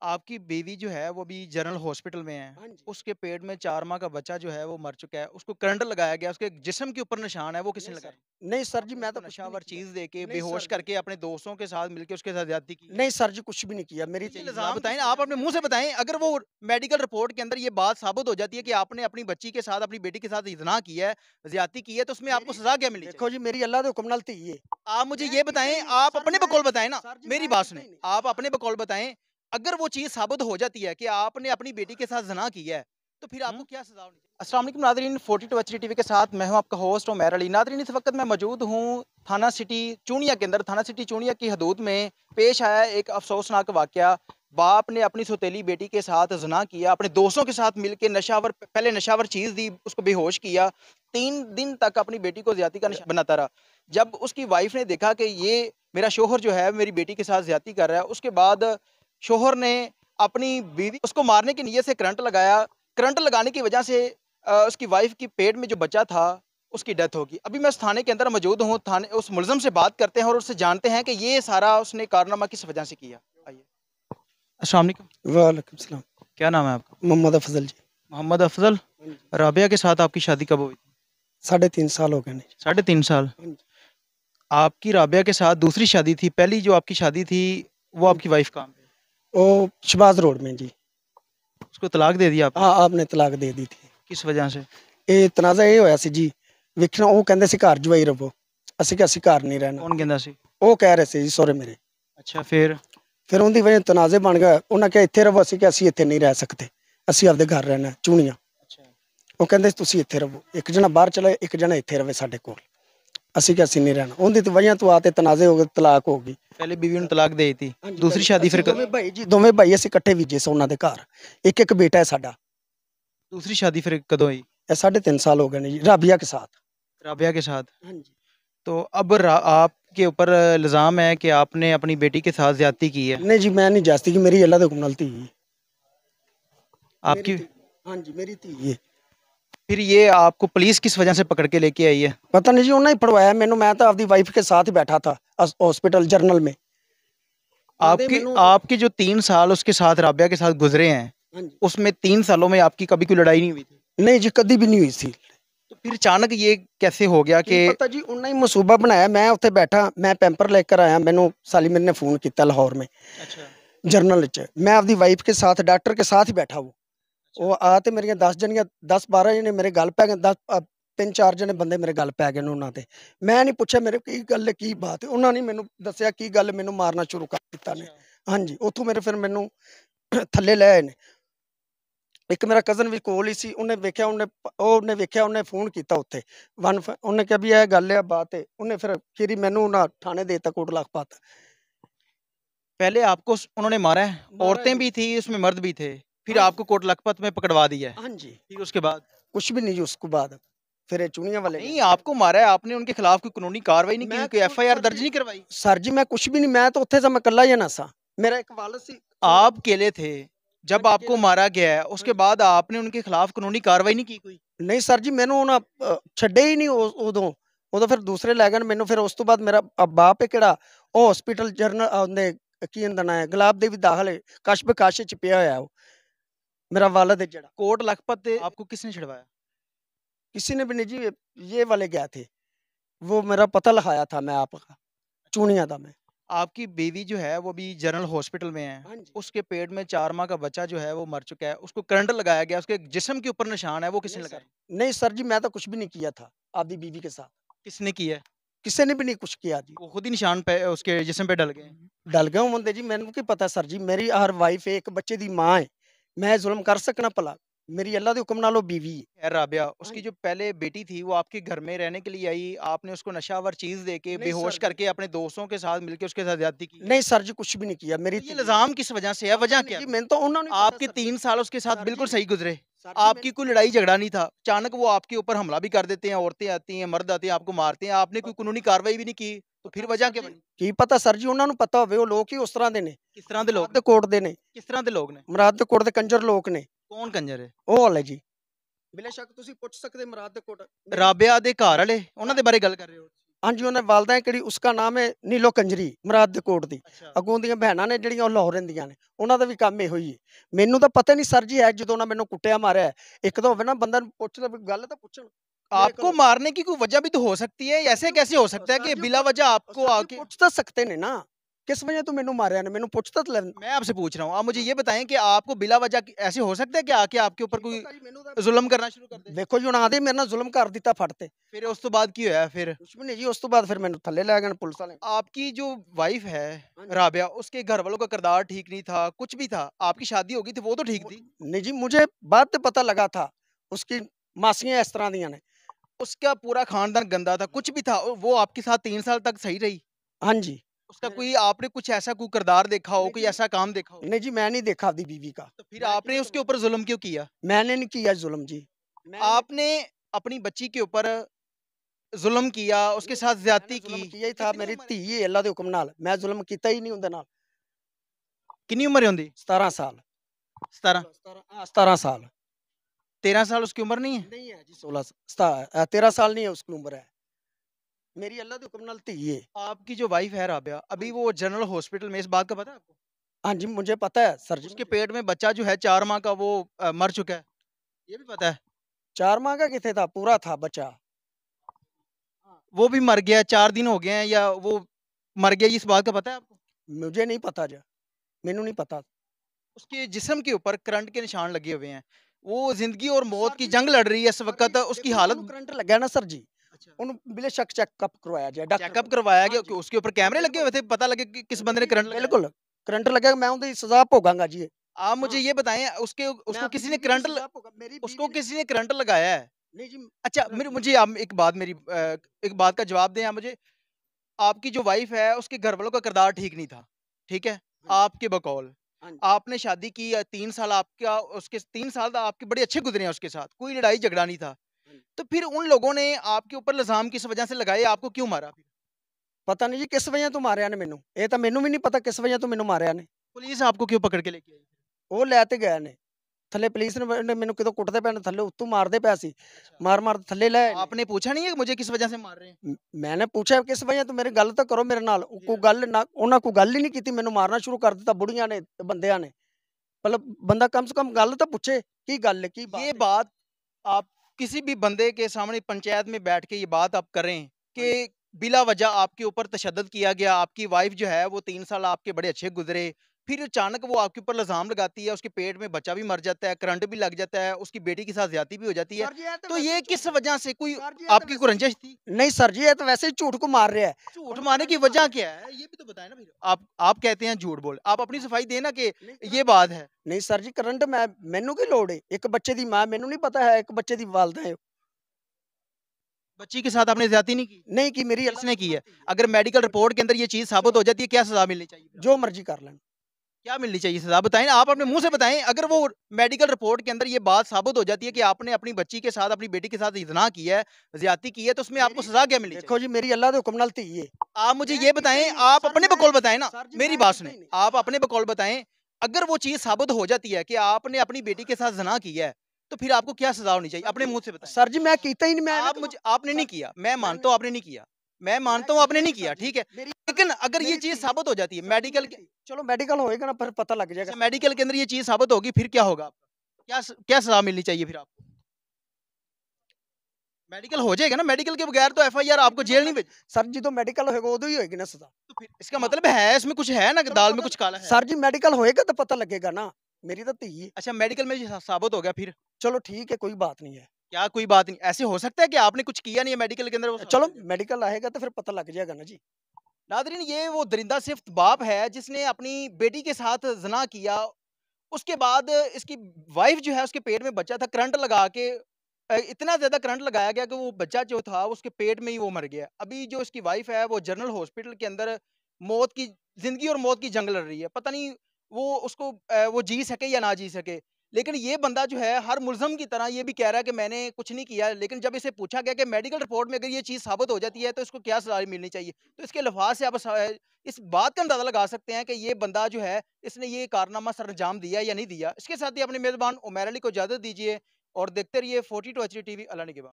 आपकी बीवी जो है वो अभी जनरल हॉस्पिटल में है। हाँ जी। उसके पेट में 4 माह का बच्चा जो है वो मर चुका है। उसको करंट लगाया गया, उसके जिस्म के ऊपर निशान है, वो किसने नहीं सर, लगाए? नहीं सर जी, आपने मैं उसको तो कुछ भी नहीं नशावर किया। चीज़ देके नहीं बेहोश सर जी, करके अपने दोस्तों के साथ मिलके उसके साथ ज़्यादती की है। नहीं सर जी, कुछ भी नहीं किया। मेरी ये तो इल्ज़ाम इल्ज़ाम बताएँ किस ना, आप वजह अपने मुँह से बताएँ, अगर वो मेडिकल रिपोर्ट के अंदर ये बात साबित हो जाती है कि आपने अपनी बच्ची के साथ, अपनी बेटी के साथ ज़िना किया है, ज़्यादती की है, तो उसमें आपको मेरी सज़ा क्या मिलनी देखो चाहिए? जी, मेरी अल्लाह दे हुक्म नाल धी है। आप मुझे मैं ये किते बताएँ, ही नहीं आप सर अपने मैं बकौल बताएँ ना, सर जी मेरी मैं बात किते सुनें। ही नहीं। आप अपने बकौल बताएँ, अगर वो चीज़ साबित हो जाती है कि आपने अपनी बेटी के साथ ज़िना किया है, तो फिर आपको क्या सज़ा होनी चाहिए? अस्सलाम वालेकुम नाज़रीन, 42 एचडी टीवी के साथ मैं हूं आपका होस्ट उमैर अली। नाज़रीन, इस वक्त मैं मौजूद हूं थाना सिटी चूनिया के अंदर। थाना सिटी चूनिया की हदूद में पेश आया एक अफसोसनाक वाक़या। बाप ने अपनी सौतेली बेटी के साथ ज़िना किया, अपने दोस्तों के साथ मिलके पहले नशावर चीज़ दी, उसको बेहोश किया। 3 दिन तक अपनी बेटी को ज़्यादती का निशाना बनाता रहा। जब उसकी वाइफ़ ने देखा कि ये मेरा शौहर जो है मेरी बेटी के साथ ज़्यादती कर रहा है, उसके बाद शौहर ने अपनी बीवी उसको मारने की नीयत से करंट लगाया। करंट लगाने की वजह से उसकी वाइफ़ की पेट में जो बच्चा था, उसकी डेथ हो गई। अभी मैं उस थाने के अंदर मौजूद हूँ, थाने उस मुलज़िम से बात करते हैं और उससे जानते हैं कि ये सारा उसने कारनामा किस वजह से किया। आइए। अस्सलाम वालेकुम। वालेकुम सलाम। क्या नाम है आपका? मोहम्मद अफजल जी। मोहम्मद अफ़ज़ल। हाँ जी। राबिया के साथ आपकी शादी कब हुई थी? 3.5 साल हो गए ने जी। साढ़े 3 साल। हाँ जी। आपकी राबिया के साथ दूसरी शादी थी, पहली जो आपकी शादी थी, वो हाँ आपकी जी। वाइफ़ कहाँ पे है? वो शहबाज रोड में जी। उसको तलाक दे दिया आपने? हाँ, आपने तलाक दे दी थी। किस वजह से? ਇਹ ਤਨਾਜ਼ਾ ਇਹ ਹੋਇਆ ਸੀ ਜੀ, ਵੇਖਣਾ ਉਹ ਕਹਿੰਦੇ ਸੀ ਘਰ ਜਵਾਈ ਰਵੋ। ਅਸੀਂ ਕਿਹਾ ਅਸੀਂ ਘਰ ਨਹੀਂ ਰਹਿਣਾ। कौन कहंदा सी? ਉਹ ਕਹਿ ਰਹੇ ਸੀ ਜੀ ਸਹੁਰੇ ਮੇਰੇ। अच्छा फिर? ਫਿਰ ਉਹਦੀ ਵਜ੍ਹਾ ਤਨਾਜ਼ੇ ਬਣ ਗਿਆ। ਉਹਨਾਂ ਕਿਹਾ ਇੱਥੇ ਰਵੋ, ਅਸੀਂ ਕਿਹਾ ਅਸੀਂ ਇੱਥੇ ਨਹੀਂ ਰਹਿ ਸਕਦੇ। ਅਸੀਂ ਆਪਦੇ ਘਰ ਰਹਿਣਾ ਚੂਣੀਆਂ। अच्छा। ਉਹ ਕਹਿੰਦੇ ਸੀ ਤੁਸੀਂ ਇੱਥੇ ਰਵੋ। ਇੱਕ ਜਣਾ ਬਾਹਰ ਚਲਾ ਗਿਆ, ਇੱਕ ਜਣਾ ਇੱਥੇ ਰਵੇ ਸਾਡੇ ਕੋਲ। ਅਸੀਂ ਕਿਹਾ ਅਸੀਂ ਨਹੀਂ ਰਹਿਣਾ। ਉਹਦੀ ਤੇ ਵਜ੍ਹਾ ਤੋਂ ਆ ਤੇ ਤਨਾਜ਼ੇ ਹੋ ਗਏ, ਤਲਾਕ ਹੋ ਗਈ। पहले बीवी ने तलाक दे दी थी। ਹਾਂਜੀ दूसरी ਪਹਿਲੇ शादी ਅਸੀਂ फिर ਦੋਵੇਂ ਭਾਈ ਜੀ, ਦੋਵੇਂ ਭਾਈ ਅਸੀਂ ਇਕੱਠੇ ਬੀਜੇ ਸੀ ਉਹਨਾਂ ਦੇ ਘਰ। ਇੱਕ ਇੱਕ ਬੇਟਾ ਹੈ ਸਾਡਾ। दूसरी शादी फिर कਦੋਂ हुई? ਇਹ 3.5 साल हो गए ने जी, राबिया के साथ। राबिया के साथ। हाँ जी। तो अब आपके ऊपर इल्ज़ाम है कि आपने अपनी बेटी के साथ ज़्यादती की है। नहीं जी, मैं नहीं जाती कि मेरी अल्लाह दे हुक्म नाल धी है। मेरी आपकी धी। हाँ जी, मेरी धी है। फिर ये आपको पुलिस किस वजह से पकड़ के लेके आई है? पता नहीं जी, उन्हें ही पढ़वाया मैनू। मैं तो आपदी वाइफ के साथ ही बैठा था हॉस्पिटल जर्नल में। आंदे आपकी मैनू। आपके जो 3 साल उसके साथ राबिया के साथ गुज़रे हैं, हाँ जी। उसमें 3 सालों में आपकी कभी कोई लड़ाई नहीं हुई थी? नहीं जी, कदी भी नहीं हुई थी। तो फिर अचानक ये कैसे हो गया की कि पता जी, उन्हें ही मसूबा बनाया। मैं उत्थे बैठा, मैं पैंपर लेकर आया, मैनू साली मेरे ने फोन किया लाहौर में अच्छा, जर्नल च। मैं आपदी वाइफ के साथ डॉक्टर के साथ ही बैठा वो अच्छा। वो आ ते मेरियां 10 जनियां 10-12 जने मेरे गल पै गए। 3-4 जने बंदे मेरे गल पै गए ने उन्हां ते। मैं नहीं पूछा मेरे की गल है, की बात है। उन्होंने मैनू दस्सिया की गल, मैनू मारना शुरू कर दिता ने। अच्छा। हाँ जी, उत्थों मेरे फिर मैनू थल्ले ले आए ने। एक मेरा कज़न भी कोल ही सी, उन्हें वेख्या, उन्हें वेख्या, उन्हें फोन किया उत्थे उन्हें कहा भी यह गल है, बात है। उन्हें फिर खीरी मैनू ना थाने देता, कोट लखपत। पहले आपको उन्होंने मारा है, मारा औरतें जी। भी थी उसमें, मर्द भी थे, फिर हाँ जी। आपको कोट लखपत में पकड़वा दिया है। हाँ जी। फिर उसके बाद कुछ भी नहीं जी उसको बाद। फिर ये चुनिया वाले नहीं, गए। आपको मारा है, आपने उनके खिलाफ कोई कानूनी कार्रवाई नहीं की, मैं कोई एफआईआर सर दर्ज जी, नहीं करवाई? सर जी मैं कुछ भी नहीं। मैं तो उत्थे से मैं कल्ला ही ना सा। मेरा एक वालद सी। आप अकेले थे हाँ जब जी, आपको अकेला। मारा गया है, हाँ उसके जी। बाद आपने उनके खिलाफ कानूनी कार्रवाई नहीं की कोई? नहीं सर जी, मैनू ना छड्डे ही नहीं उदों। उदों फिर दूसरे लै गए मैनू। फिर उस तो बाद मेरा बाप है किहड़ा, ਉਹ हॉस्पिटल जरनल ਉਹਦੇ ਕੀ ਹੁੰਦਾ ਨਾ गुलाब देवी दाखिल है, कशब काशे ਚ ਪਿਆ ਹੋਇਆ ਉਹ मेरा वालद है जड़ा। कोट लखपत आपको किसने छिड़वाया? किसी ने भी नहीं जी, ये वाले गए थे। वो मेरा पता लिखाया था मैं आपका, अच्छा। चूनिया था मैं। आपकी बीवी जो है वो अभी जनरल हॉस्पिटल में है। हाँ जी। उसके पेट में 4 माह का बच्चा जो है वो मर चुका है। उसको करंट लगाया गया, उसके जिस्म के ऊपर निशान है, वो किसने नहीं सर, लगाए? नहीं सर जी, मैं तो कुछ भी नहीं किया था आपकी बीवी के साथ। किसने किया है? किसी ने भी नहीं कुछ किया जी। वो खुद ही निशान पे उसके जिस्म पे डल गए हैं। डल गए होंगे जी, मैनू की पता सर जी। मेरी हर वाइफ है, एक बच्चे दी मां है। मैं जुल्म कर सकना भला? मेरी अल्लाह के हुक्म नाल वो बीवी है। खैर राबिया, हाँ उसकी जी। जो पहले बेटी थी वो आपके घर में रहने के लिए आई, आपने उसको नशावर चीज़ देके नहीं बेहोश सर जी। करके अपने दोस्तों के साथ मिलके उसके साथ ज़्यादती की है। नहीं सर जी, कुछ भी नहीं किया। मेरी तो ये धी है। इल्ज़ाम किस वजह से है? पता वजह नहीं क्या जी, थी? मैंने तो उन्होंने नहीं पता आपके सर जी। 3 साल उसके साथ सर बिल्कुल जी, सही गुज़रे। सर जी आपकी कोई लड़ाई झगड़ा नहीं था। अचानक वो आपके ऊपर हमला भी कर देते हैं, औरतें आती हैं, मर्द आते हैं, आपको मारते हैं, आपने कोई कानूनी कार्रवाई भी नहीं की, तो पता फिर नहीं वजह सर क्या जी, बनी? की पता सर जी, उन्होंने पता होवे। वो लोग ही उस तरह दे ने। किस तरह के लोग मुराद ने? दे कोट दे ने। किस तरह के लोग ने? मुराद दे कोट दे कंजर लोग ने। कौन कंजर है? ਉਹ ਵਾਲੇ ਜੀ। ਬੇਸ਼ੱਕ ਤੁਸੀਂ ਪੁੱਛ ਸਕਦੇ ਮੁਰਾਦ ਦੇ ਕੋਟ। ਮੇਰੀ राबिया दे घर वाले, उन्होंने बारे गल कर रहे हो? हाँ जी, उन्हें वालदा है किहड़ी उसका नाम है नीलो कंजरी मुराद दे कोट दी। ਅੱਛਾ अगों ਦੀਆਂ ਭੈਣਾਂ ਨੇ ਜਿਹੜੀਆਂ ਉਹ ਲਾਹੌਰ ਰਹਿੰਦੀਆਂ ਨੇ, ਉਹਨਾਂ ਦਾ ਵੀ ਕੰਮ ਇਹੋ ਹੀ ਹੈ। ਮੈਨੂੰ ਤਾਂ ਪਤਾ ਨਹੀਂ ਸਰ ਜੀ ਹੈ ਜਦੋਂ ਉਹਨਾਂ ਮੈਨੂੰ ਕੁੱਟਿਆ ਮਾਰਿਆ ਹੈ। ਇੱਕ ਤਾਂ ਹੋਵੇ ਨਾ ਬੰਦਾ ਨੂੰ ਪੁੱਛਦਾ ਵੀ ਗੱਲ ਤਾਂ ਪੁੱਛਣ ਮੇਰੇ आपको ਕੋਲੋਂ। मारने की कोई वजह भी तो हो सकती है, ऐसे कैसे हो सकता है ਸਰ कि ਜੀ बिला वजह आपको ਸਰ ਜੀ आके। ਪੁੱਛ ਤਾਂ ਸਕਤੇ ਨੇ ਨਾ, ਕਿਸ ਵਜ੍ਹਾ ਤੂੰ ਮੈਨੂੰ ਮਾਰਿਆ ਨੇ, ਮੈਨੂੰ ਪੁੱਛ ਤਾਂ ਲੈਣ। मैं आपसे पूछ रहा हूँ, आप मुझे ये बताएं कि आपको बिला वजह ऐसे हो सकता है कि आके आपके ऊपर कोई ਪਤਾ ਜੀ ਮੈਨੂੰ ਤਾਂ जुल्म करना शुरू कर दे। ਵੇਖੋ ਜੀ ਹੁਣ ਆਦੇ ਮੇਰੇ ਨਾਲ ਜ਼ੁਲਮ ਕਰ ਦਿੱਤਾ ਫੜ ਤੇ। फिर उस तो बाद की होया फिर ਕੁਛ ਵੀ ਨਹੀਂ ਜੀ, ਉਸ ਤੋਂ ਬਾਅਦ ਫਿਰ ਮੈਨੂੰ ਥੱਲੇ ਲੈ ਗਏ ਨੇ ਪੁਲਿਸ ਵਾਲੇ। आपकी जो वाइफ है हाँ जी। राबिया, उसके घर वालों का किरदार ठीक नहीं था, कुछ भी था, आपकी शादी हो गई थी वो तो ठीक थी। नहीं जी, मुझे बाद में पता लगा था उसकी मासियां इस तरह दी ने। उसका पूरा खानदान गंदा था, कुछ भी था, और वो आपके साथ 3 साल तक सही रही। हाँ जी। उसका कोई आपने कुछ ऐसा कोई किरदार देखा हो, नहीं कोई जी। ऐसा काम देखा हो, नहीं जी, मैं नहीं देखा अपनी बीवी का। तो फिर आपने उसके ऊपर जुल्म क्यों किया? मैंने नहीं किया जुल्म जी। आपने अपनी बच्ची के ऊपर जुल्म किया, उसके साथ ज्यादती की। जुल्म किया ही था, कितनी मेरी उम्र धी है अल्लाह दे हुक्म नाल, मैं जुल्म किया ही नहीं उनदे नाल। कितनी उम्र है उनकी? 17 साल। 17। 17 साल 13 साल उसकी उम्र नहीं है? नहीं है जी, 13 साल नहीं है उसकी उम्र है। मेरी अल्लाह दे हुक्म नाल धी है। आपकी जो वाइफ है राबिया, अभी वो जनरल हॉस्पिटल में, इस बात का पता है आपको? हाँ जी, मुझे पता है सर जी। उसके पेट में बच्चा जो है 4 माह का, वो मर चुका है, ये भी पता है? 4 माह का किथे था, पूरा था बच्चा। वो भी मर गया, 4 दिन हो गए हैं या वो मर गया, इस बात का पता है आपको? मुझे नहीं पता जी, मैनू नहीं पता। उसके जिस्म के ऊपर करंट के निशान लगे हुए हैं, वो जिंदगी और मौत सर की जी, जंग लड़ रही है इस वक्त, उसकी हालत। करंट लगा ना सर जी, अच्छा, उन्होंने बेशक चेकअप करवाया जाए डॉक्टर चेकअप कोल। करवाया हाँ गया जी। कि उसके ऊपर कैमरे लगे हुए थे, पता लगे कि किस बंदे ने करंट लगाया। बिल्कुल करंट लगेगा, मैं उनकी सजा भोगांगा जी। आप मुझे हाँ, ये बताएं, उसके मैं उसको अपनी किसी ने बीवी की करंट सजा भोगा, मेरी उसको बीवी ने किसी ने करंट लगाया है? नहीं जी। अच्छा, मेरे मुझे आप एक बात, मेरी एक बात का जवाब दें आप मुझे। आपकी जो वाइफ है उसके घर वालों का किरदार ठीक नहीं था, ठीक है, हाँ जी, आपके बकौल। हाँ जी, आपने शादी की, 3 साल आपका उसके 3 साल आपके बड़े अच्छे गुजरे हैं, उसके साथ कोई लड़ाई झगड़ा नहीं था। हाँ जी। तो फिर उन लोगों ने आपके ऊपर इल्जाम किस वजह से लगाए, आपको क्यों मारा फिर? पता नहीं जी किस वजह तो मारिया ने मैनू, ये तो मैनू भी नहीं पता किस वजह तो मैनू मारिया ने। पुलिस आपको क्यों पकड़ के लेके आई? वो लैते गए ने थले, पुलिस ने मैनू कितों कुटते पे ने, थले उत्तों मारदे पे सी, अच्छा, मार मार थले ले आए ने। आपने पूछा नहीं है कि मुझे किस वजह से मार रहे हैं? मैंने पूछा किस वजह तो मेरी गल तो करो मेरे नाल, कोई गल ना, उन्हें कोई गल ही नहीं की, मैनू मारना शुरू कर दिता बुढ़िया ने ते बंदियां ने। मतलब बंदा कम से कम गल तो पूछे की गल है, की बात ये है। बात आप किसी भी बंदे के सामने पंचायत में बैठ के ये बात आप करें हाँ जी। कि बिला वजह आपके ऊपर तशद्दुद किया गया, आपकी वाइफ जो है वो 3 साल आपके बड़े अच्छे गुजरे, फिर अचानक वो आपके ऊपर इल्जाम लगाती है, उसके पेट में बच्चा भी मर जाता है, करंट भी लग जाता है, उसकी बेटी के साथ ज्यादती भी हो जाती है। सर जी ये तो तो वैसे ये ही किस झूठ, वजह से, कोई सर जी ये तो आपकी कोई वैसे रंजिश थी? नहीं सर जी, ये तो वैसे ही झूठ को मार रहा है। झूठ उन्होंने मारने की करंट वजह मारा। क्या है, ये भी तो बताएं ना फिर। आप कहते हैं झूठ बोल, आप अपनी सफाई देना कि नहीं ये करंट, बात है। नहीं सर जी करंट मैं मैनू की लोड़ है, एक बच्चे की मां, मैनू नहीं पता है एक बच्चे की वालदा है। बच्ची के साथ आपने ज्यादती नहीं की? नहीं की, मेरी अल्लाह किसने की की है? मर्जी है। अगर मेडिकल रिपोर्ट के अंदर ये चीज साबित हो जाती है, क्या सजा मिलनी चाहिए फिर? जो मर्जी कर लें। क्या मिलनी चाहिए सजा, बताएं ना, आप अपने मुंह से बताएं। अगर वो मेडिकल रिपोर्ट के अंदर ये बात साबित हो जाती है कि आपने अपनी बच्ची के साथ, अपनी बेटी के साथ इज़्ना किया है, ज्यादती की है, तो उसमें आपको मेरी सजा क्या मिलनी चाहिए? देखो जी, मेरी अल्लाह दे हुक्म नाल धी है। आप मुझे मैं ये किता बताएं, ही नहीं आप सर, अपने मैं बकौल बताएं ना, सर जी मेरी मैं बात किता सुने, ही नहीं। आप अपने बकौल बताएं। अगर वो चीज साबित हो जाती है कि आपने अपनी बेटी के साथ ज़िना किया है, तो फिर आपको क्या सजा होनी चाहिए, अपने मुंह से बताएं। सर जी मैं कीता ही नहीं, मैं आप मुझे, आपने नहीं किया, मैं मानता हूँ आपने नहीं किया, मैं मैं मानता हूँ आपने कीता नहीं नहीं किया, सर जी। ठीक है। मेरी लेकिन अगर ये मेरी चीज धी, साबित हो जाती है सर जी मेडिकल मेरी के, धी, चलो मेडिकल होएगा ना फिर पता लग जाएगा। अच्छा मेडिकल के अंदर ये चीज साबित होगी, फिर क्या होगा आपका? क्या सजा मिलनी चाहिए फिर आपको? मेडिकल हो जाएगा ना, मेडिकल के बगैर तो एफआईआर आपको जेल नहीं भेज। सर जी तो मेडिकल होएगा उदो ही होएगी ना सजा। तो फिर इसका हाँ। मतलब है इसमें कुछ है ना, कि चलो दाल में पता कुछ काला है। सर जी मेडिकल होएगा तो पता लगेगा ना, मेरी तो धी है। अच्छा मेडिकल में ये साबित हो गया फिर? चलो ठीक है, कोई बात नहीं है। क्या कोई बात नहीं, ऐसे हो सकता है कि आपने कुछ किया नहीं है मेडिकल के अंदर वो साबित चलो हो जाए? मेडिकल आएगा तो फिर पता लग जाएगा ना जी। नादरीन, ये वो दरिंदा सिर्फ बाप है जिसने अपनी बेटी के साथ जना किया, उसके बाद इसकी वाइफ जो है उसके पेट में बच्चा था, करंट लगा के इतना ज़्यादा करंट लगाया गया कि वो बच्चा जो था उसके पेट में ही वो मर गया। अभी जो इसकी वाइफ है वो जनरल हॉस्पिटल के अंदर मौत की, ज़िंदगी और मौत की जंग लड़ रही है। पता नहीं वो उसको वो जी सके या ना जी सके। लेकिन ये बंदा जो है हर मुल्ज़म की तरह ये भी कह रहा है कि मैंने कुछ नहीं किया। लेकिन जब इसे पूछा गया कि मेडिकल रिपोर्ट में अगर ये चीज़ साबित हो जाती है तो इसको क्या सज़ा मिलनी चाहिए? तो इसके लिहाज से आप इस बात का अंदाज़ा लगा सकते हैं कि ये बंदा जो है इसने ये कारनामा सरअंजाम दिया या नहीं दिया। इसके साथ ही अपने मेज़बान उमैर अली को इजाज़त दीजिए और देखते रहिए 42 एचडी टीवी। अल्लाह निगहबान।